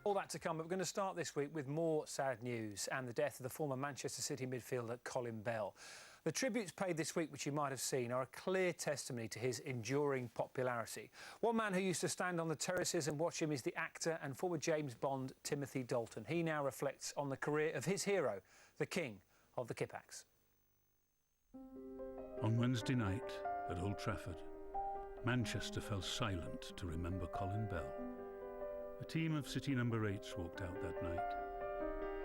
All that to come, but we're going to start this week with more sad news and the death of the former Manchester City midfielder Colin Bell. The tributes paid this week, which you might have seen, are a clear testimony to his enduring popularity. One man who used to stand on the terraces and watch him is the actor and former James Bond Timothy Dalton. He now reflects on the career of his hero, the king of the Kippax. On Wednesday night at Old Trafford, Manchester fell silent to remember Colin Bell. A team of City number 8s walked out that night.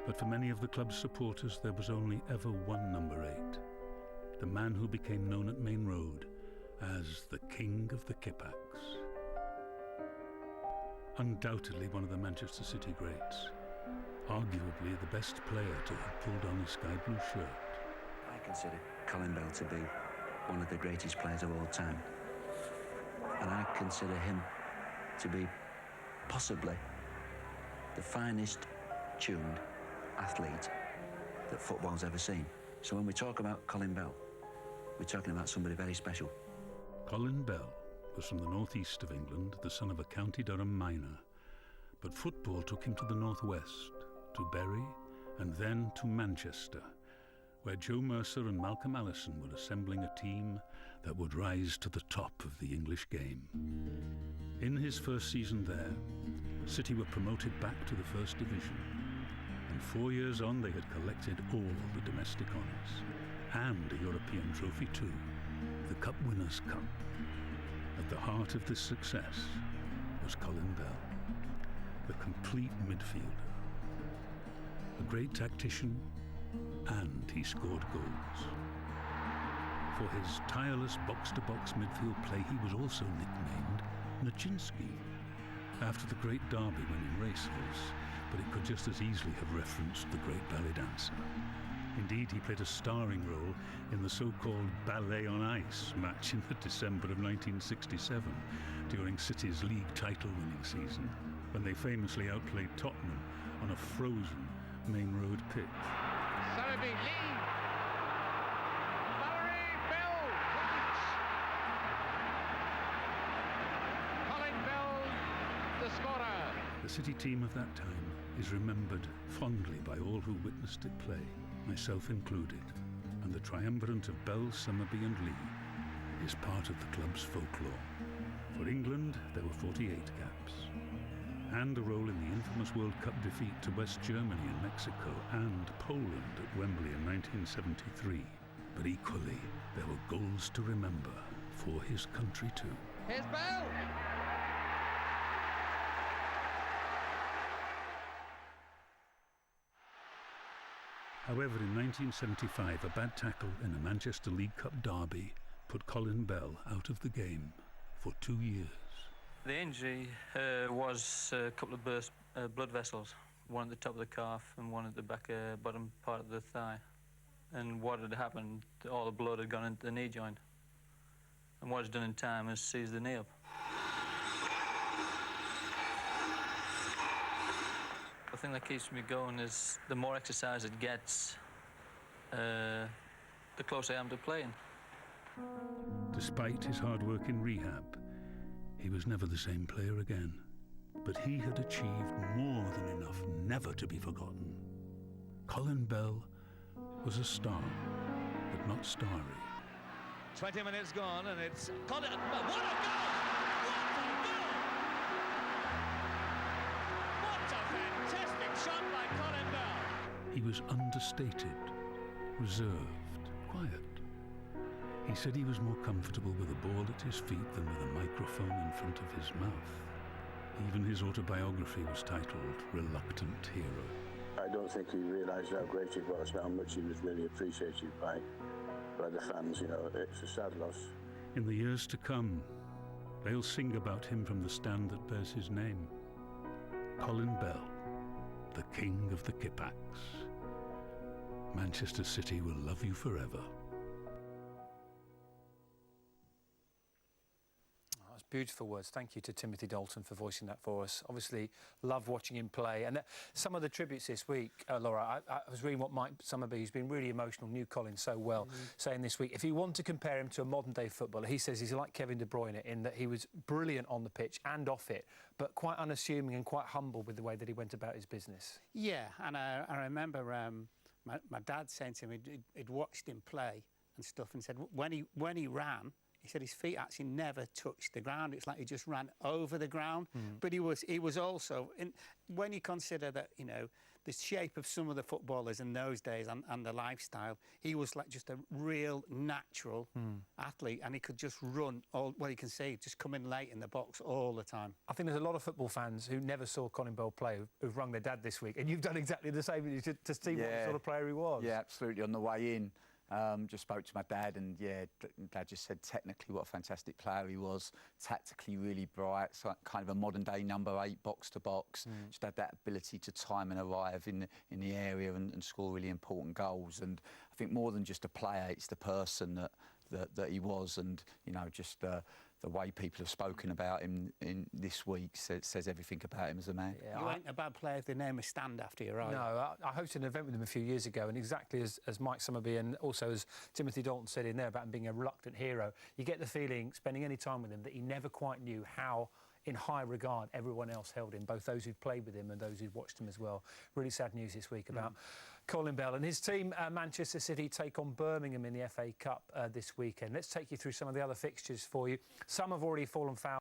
But for many of the club's supporters, there was only ever one number 8. The man who became known at Main Road as the King of the Kippax. Undoubtedly one of the Manchester City greats. Arguably the best player to have pulled on a sky blue shirt. I consider Colin Bell to be one of the greatest players of all time. And I consider him to be possibly the finest tuned athlete that football's ever seen. So when we talk about Colin Bell, we're talking about somebody very special. Colin Bell was from the northeast of England, the son of a County Durham miner. But football took him to the northwest, to Bury, and then to Manchester, where Joe Mercer and Malcolm Allison were assembling a team that would rise to the top of the English game. In his first season there, City were promoted back to the First Division, and 4 years on they had collected all the domestic honours, and a European trophy too, the Cup Winners' Cup. At the heart of this success was Colin Bell, the complete midfielder, a great tactician, and he scored goals. For his tireless box-to-box midfield play, he was also nicknamed Naczynski, after the great derby winning racehorse, but it could just as easily have referenced the great ballet dancer. Indeed, he played a starring role in the so-called Ballet on Ice match in the December of 1967 during City's league title-winning season, when they famously outplayed Tottenham on a frozen Main Road pitch. Sowerby, Lee, Mallory, Bell, Colin Bell, the scorer. The City team of that time is remembered fondly by all who witnessed it play, myself included, and the triumvirate of Bell, Summerby and Lee is part of the club's folklore. For England, there were 48 caps, and a role in the infamous World Cup defeat to West Germany and Mexico and Poland at Wembley in 1973. But equally, there were goals to remember for his country too. Here's Bell. However, in 1975, a bad tackle in a Manchester League Cup derby put Colin Bell out of the game for 2 years. The injury was a couple of burst blood vessels, one at the top of the calf and one at the back bottom part of the thigh. And what had happened, all the blood had gone into the knee joint. And what it's done in time is seized the knee up. The thing that keeps me going is the more exercise it gets, the closer I am to playing. Despite his hard work in rehab, he was never the same player again. But he had achieved more than enough never to be forgotten. Colin Bell was a star, but not starry. 20 minutes gone, and it's Colin. What a goal! What a goal! What a fantastic shot by Colin Bell! He was understated, reserved, quiet. He said he was more comfortable with a ball at his feet than with a microphone in front of his mouth. Even his autobiography was titled Reluctant Hero. I don't think he realised how great he was, how much he was really appreciated by the fans. You know, it's a sad loss. In the years to come, they'll sing about him from the stand that bears his name. Colin Bell, the King of the Kippax. Manchester City will love you forever. It's beautiful. beautiful words. Thank you to Timothy Dalton for voicing that for us. Obviously, love watching him play. And some of the tributes this week, Laura, I was reading what Mike Summerby, who's been really emotional, knew Colin so well, saying this week, if you want to compare him to a modern-day footballer, he says he's like Kevin De Bruyne in that he was brilliant on the pitch and off it, but quite unassuming and quite humble with the way that he went about his business. Yeah, and I remember my dad saying to me, he'd watched him play and stuff, and said when he ran, he said his feet actually never touched the ground. It's like he just ran over the ground. But he was also, when you consider that, you know, the shape of some of the footballers in those days and the lifestyle, he was like just a real natural athlete, and he could just run well, you can see, just come in late in the box all the time. I think there's a lot of football fans who never saw Colin Bell play who've rung their dad this week, and you've done exactly the same to see what sort of player he was. Yeah, absolutely. On the way in, just spoke to my dad, and Dad just said technically what a fantastic player he was, tactically really bright, so kind of a modern-day number 8 box to box. Just had that ability to time and arrive in the area and score really important goals. And I think more than just a player, it's the person that he was, and you know, just the way people have spoken about him in this week says everything about him as a man. Yeah, you ain't a bad player if they name a stand after you, right? No, I hosted an event with him a few years ago, and exactly as Mike Summerby and also as Timothy Dalton said in there about him being a reluctant hero, you get the feeling, spending any time with him, that he never quite knew how in high regard everyone else held him, both those who'd played with him and those who'd watched him as well. Really sad news this week about Colin Bell. And his team, Manchester City, take on Birmingham in the FA Cup this weekend. Let's take you through some of the other fixtures for you. Some have already fallen foul